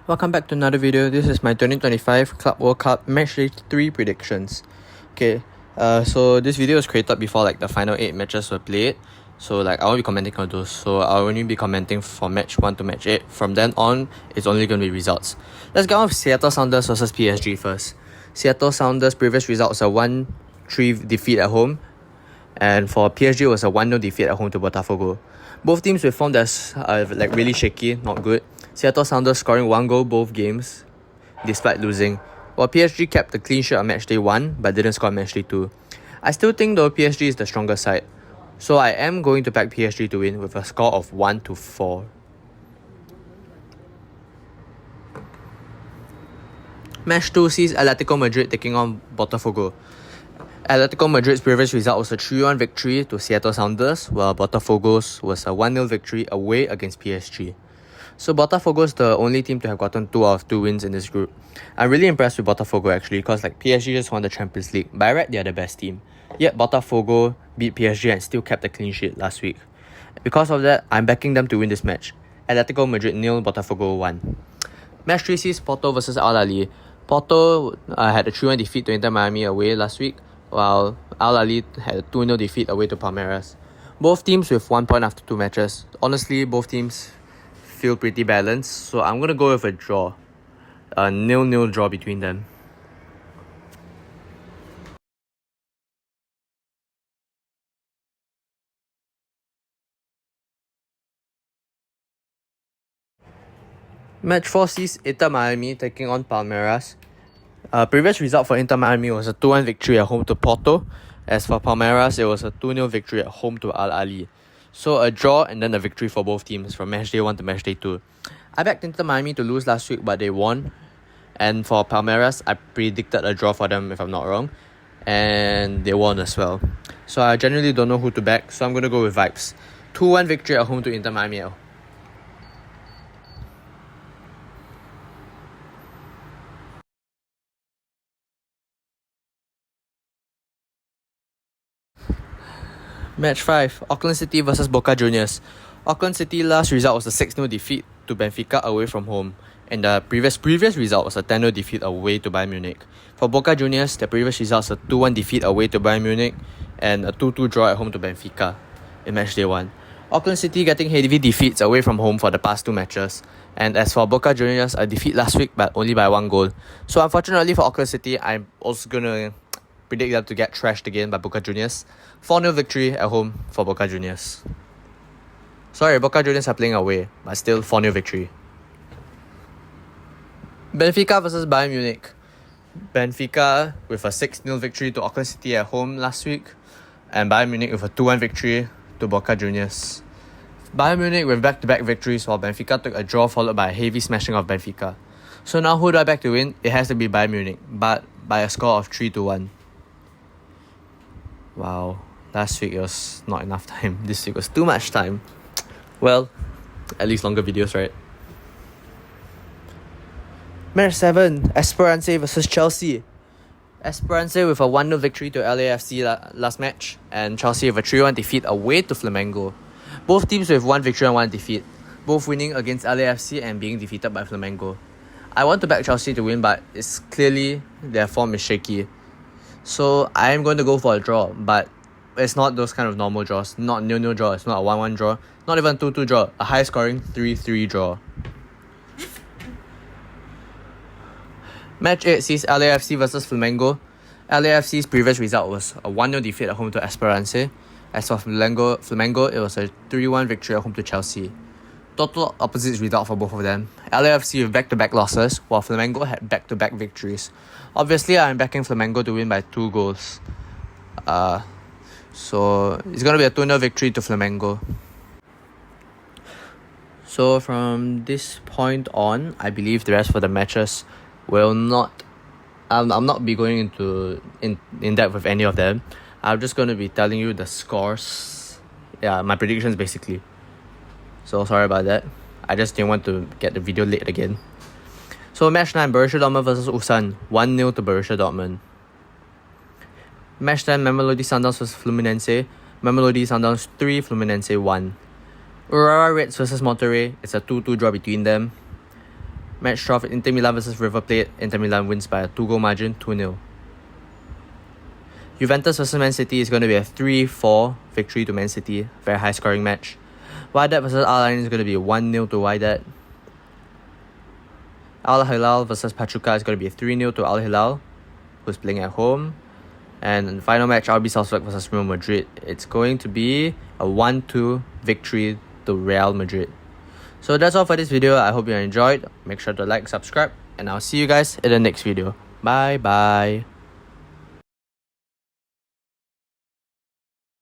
Welcome back to another video. This is my 2025 Club World Cup Matchday 3 predictions. Okay, so this video was created before the final 8 matches were played. So I won't be commenting on those. So I'll only be commenting from match 1 to match 8. From then on, it's only going to be results. Let's get on with Seattle Sounders versus PSG first. Seattle Sounders' previous result was a 1-3 defeat at home. And for PSG, it was a 1-0 defeat at home to Botafogo. Both teams were formed as really shaky, not good. Seattle Sounders scoring 1 goal both games, despite losing, while PSG kept the clean sheet on matchday 1 but didn't score on matchday 2. I still think though PSG is the stronger side, so I am going to back PSG to win with a score of 1-4. Match 2 sees Atletico Madrid taking on Botafogo. Atletico Madrid's previous result was a 3-1 victory to Seattle Sounders, while Botafogo's was a 1-0 victory away against PSG. So Botafogo is the only team to have gotten 2 out of 2 wins in this group. I'm really impressed with Botafogo actually, because PSG just won the Champions League, but I read they are the best team. Yet Botafogo beat PSG and still kept the clean sheet last week. Because of that, I'm backing them to win this match. Atletico Madrid 0, Botafogo 1. Match 3 sees Porto versus Al Ahly. Porto had a 3-1 defeat to Inter Miami away last week, while Al Ahly had a 2-0 defeat away to Palmeiras. Both teams with 1 point after 2 matches. Honestly, both teams feel pretty balanced, so I'm going to go with a draw. A 0-0 draw between them. Match 4 sees Inter Miami taking on Palmeiras. Previous result for Inter Miami was a 2-1 victory at home to Porto. As for Palmeiras, it was a 2-0 victory at home to Al Ahly. So a draw and then a victory for both teams from matchday 1 to matchday 2. I backed Inter Miami to lose last week, but they won. And for Palmeiras, I predicted a draw for them if I'm not wrong. And they won as well. So I generally don't know who to back, so I'm going to go with vibes. 2-1 victory at home to Inter Miami. Match 5, Auckland City versus Boca Juniors. Auckland City last result was a 6-0 defeat to Benfica away from home, and the previous result was a 10-0 defeat away to Bayern Munich. For Boca Juniors, the previous result was a 2-1 defeat away to Bayern Munich and a 2-2 draw at home to Benfica in matchday 1. Auckland City getting heavy defeats away from home for the past 2 matches, and as for Boca Juniors, a defeat last week but only by 1 goal. So unfortunately for Auckland City, I'm also gonna predict them to get trashed again by Boca Juniors. 4-0 victory at home for Boca Juniors. Sorry, Boca Juniors are playing away, but still 4-0 victory. Benfica versus Bayern Munich. Benfica with a 6-0 victory to Auckland City at home last week, and Bayern Munich with a 2-1 victory to Boca Juniors. Bayern Munich with back-to-back victories, while Benfica took a draw followed by a heavy smashing of Benfica. So now who do I back to win? It has to be Bayern Munich, but by a score of 3-1. Wow, last week it was not enough time. This week was too much time. Well, at least longer videos, right? Match 7, Esperance versus Chelsea. Esperance with a 1-0 victory to LAFC last match, and Chelsea with a 3-1 defeat away to Flamengo. Both teams with 1 victory and 1 defeat, both winning against LAFC and being defeated by Flamengo. I want to back Chelsea to win, but it's clearly their form is shaky. So I am going to go for a draw, but it's not those kind of normal draws. Not 0-0 draw, it's not a 1-1 draw, not even 2-2 draw, a high scoring 3-3 draw. Match 8 sees LAFC versus Flamengo. LAFC's previous result was a 1-0 defeat at home to Esperance. As for Flamengo, it was a 3-1 victory at home to Chelsea. Total opposite result for both of them. LAFC with back-to-back losses, while Flamengo had back-to-back victories. Obviously, I'm backing Flamengo to win by 2 goals. So it's going to be a 2-0 victory to Flamengo. So from this point on, I believe the rest of the matches will not... I'll not be going into in depth with any of them. I'm just going to be telling you the scores. Yeah, my predictions basically. So sorry about that. I just didn't want to get the video late again. So match 9, Borussia Dortmund versus Ulsan. 1-0 to Borussia Dortmund. Match 10, Mamelodi Sundowns versus Fluminense. Mamelodi Sundowns 3, Fluminense 1. Aurora Reds versus Monterrey. It's a 2-2 draw between them. Match 12, Inter Milan versus River Plate. Inter Milan wins by a 2-goal margin, 2-0. Juventus versus Man City is going to be a 3-4 victory to Man City. Very high scoring match. Wydad versus Al Ain is going to be a 1-0 to Wydad. Al Hilal versus Pachuca is going to be a 3-0 to Al Hilal, who's playing at home. And the final match, RB Salzburg versus Real Madrid. It's going to be a 1-2 victory to Real Madrid. So that's all for this video. I hope you enjoyed. Make sure to like, subscribe, and I'll see you guys in the next video. Bye bye.